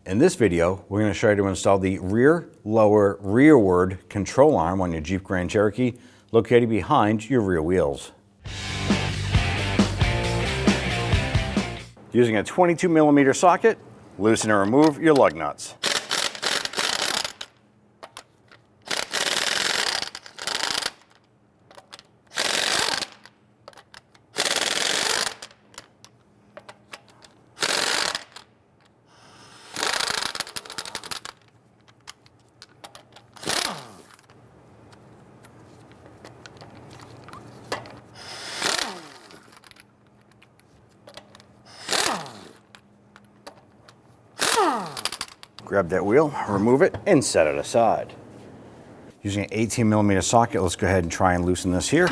In this video, we're going to show you to install the rear lower rearward control arm on your Jeep Grand Cherokee located behind your rear wheels. Using a 22mm socket, loosen and remove your lug nuts. Grab that wheel, remove it, and set it aside. Using an 18mm socket, let's go ahead and try and loosen this here.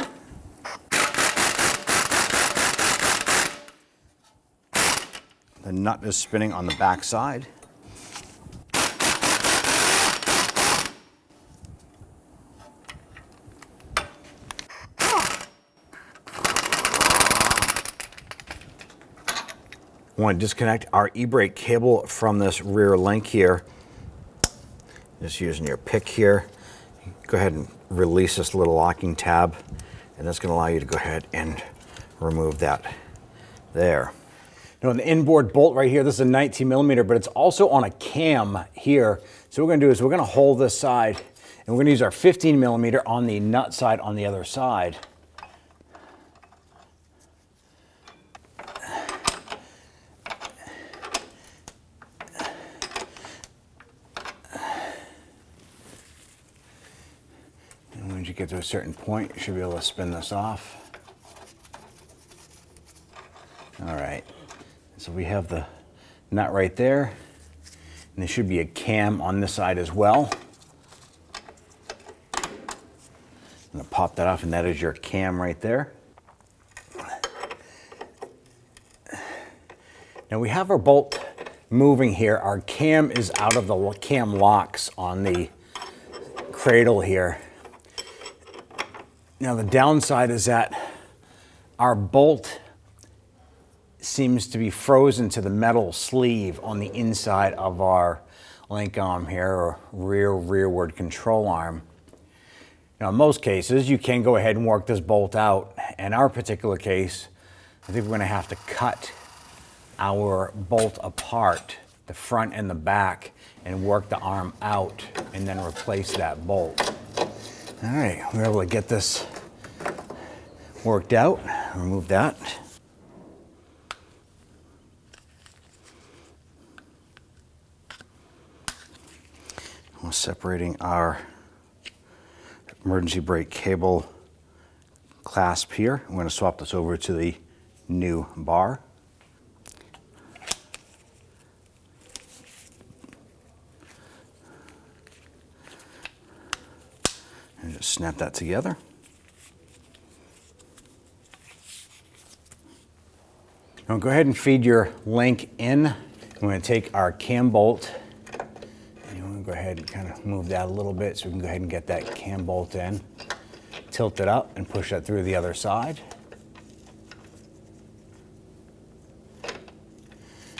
The nut is spinning on the back side. We want to disconnect our e-brake cable from this rear link here. Just using your pick here. Go ahead and release this little locking tab, and that's going to allow you to go ahead and remove that there. Now the inboard bolt right here, this is a 19mm, but it's also on a cam here. So what we're going to do is we're going to hold this side, and we're going to use our 15mm on the nut side on the other side. Once you get to a certain point, you should be able to spin this off. All right, so we have the nut right there, and there should be a cam on this side as well. I'm gonna pop that off, and that is your cam right there. Now we have our bolt moving here. Our cam is out of the cam locks on the cradle here. Now the downside is that our bolt seems to be frozen to the metal sleeve on the inside of our link arm here, or rearward control arm. Now in most cases, you can go ahead and work this bolt out. In our particular case, I think we're going to have to cut our bolt apart, the front and the back, and work the arm out and then replace that bolt. All right, we're able to get this worked out. Remove that. We're separating our emergency brake cable clasp here. I'm going to swap this over to the new bar. And just snap that together. Now go ahead and feed your link in. I'm going to take our cam bolt, and you want to go ahead and kind of move that a little bit so we can go ahead and get that cam bolt in. Tilt it up and push that through the other side.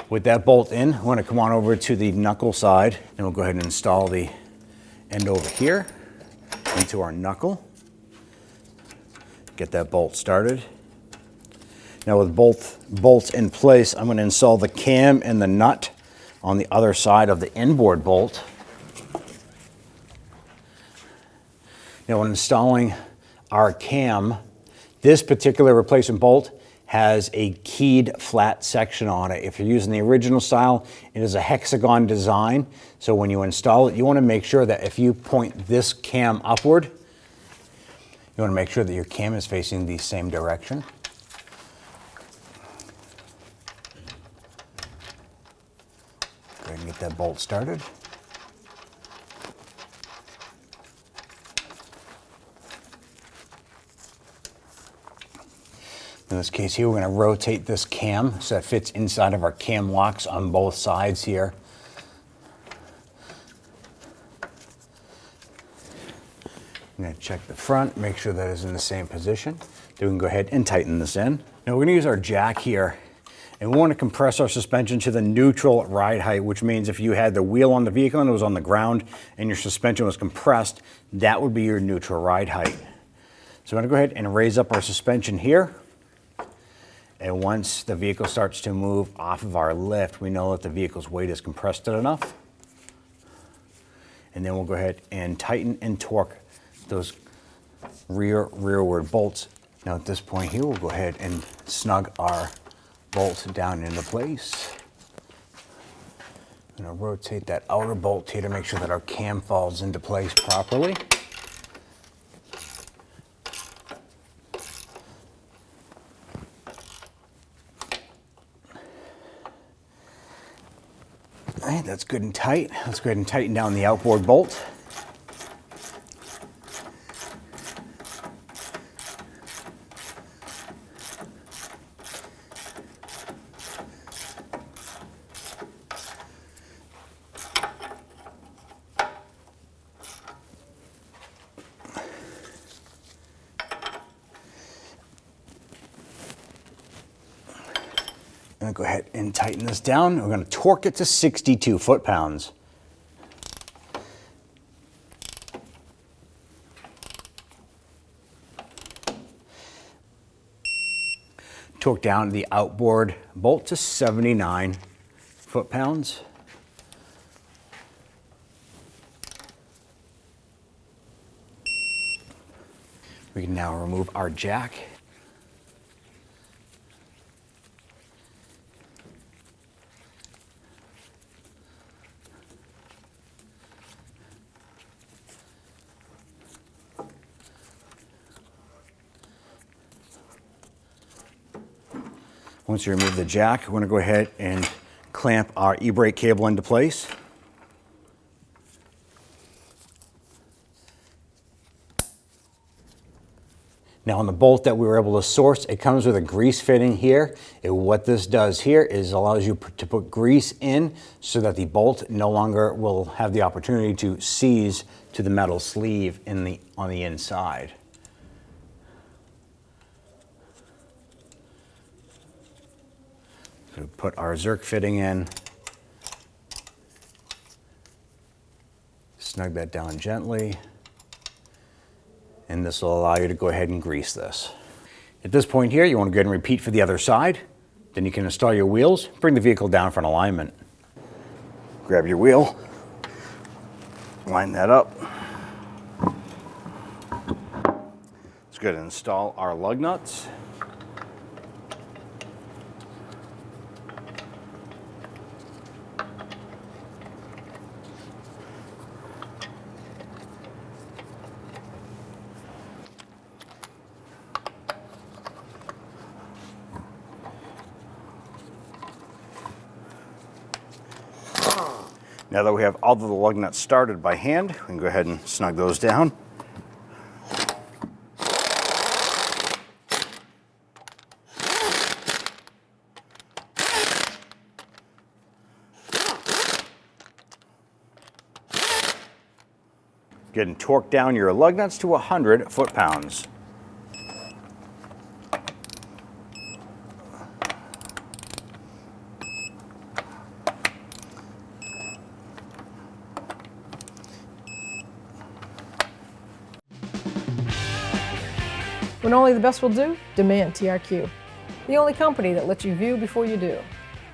With that bolt in, I want to come on over to the knuckle side, and we'll go ahead and install the end over here into our knuckle. Get that bolt started. Now with both bolts in place, I'm going to install the cam and the nut on the other side of the inboard bolt. Now when installing our cam, this particular replacement bolt has a keyed flat section on it. If you're using the original style, it is a hexagon design. So when you install it, you want to make sure that if you point this cam upward, you want to make sure that your cam is facing the same direction. Go ahead and get that bolt started. In this case here, we're going to rotate this cam so it fits inside of our cam locks on both sides here. I'm going to check the front, make sure that is in the same position. Then we can go ahead and tighten this in. Now we're going to use our jack here, And we want to compress our suspension to the neutral ride height, which means if you had the wheel on the vehicle and it was on the ground and your suspension was compressed, that would be your neutral ride height. So I'm going to go ahead and raise up our suspension here. And once the vehicle starts to move off of our lift, we know that the vehicle's weight is compressed enough. And then we'll go ahead and tighten and torque those rearward bolts. Now at this point here, we'll go ahead and snug our bolt down into place. I'm going to rotate that outer bolt here to make sure that our cam falls into place properly. All right, that's good and tight. Let's go ahead and tighten down the outboard bolt. I'm going to go ahead and tighten this down. We're going to torque it to 62 foot-pounds. Torque down the outboard bolt to 79 foot-pounds. We can now remove our jack. Once you remove the jack, we're going to go ahead and clamp our e-brake cable into place. Now on the bolt that we were able to source, it comes with a grease fitting here. And what this does here is allows you to put grease in so that the bolt no longer will have the opportunity to seize to the metal sleeve on the inside. So put our Zerk fitting in, snug that down gently, and this will allow you to go ahead and grease this. At this point here, you want to go ahead and repeat for the other side. Then you can install your wheels, bring the vehicle down for an alignment. Grab your wheel, line that up. Let's go ahead and install our lug nuts. Now that we have all of the lug nuts started by hand, we can go ahead and snug those down. Go ahead and torque down your lug nuts to 100 foot-pounds. When only the best will do, demand TRQ. The only company that lets you view before you do.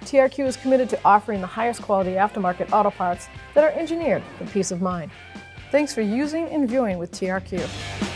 TRQ is committed to offering the highest quality aftermarket auto parts that are engineered for peace of mind. Thanks for using and viewing with TRQ.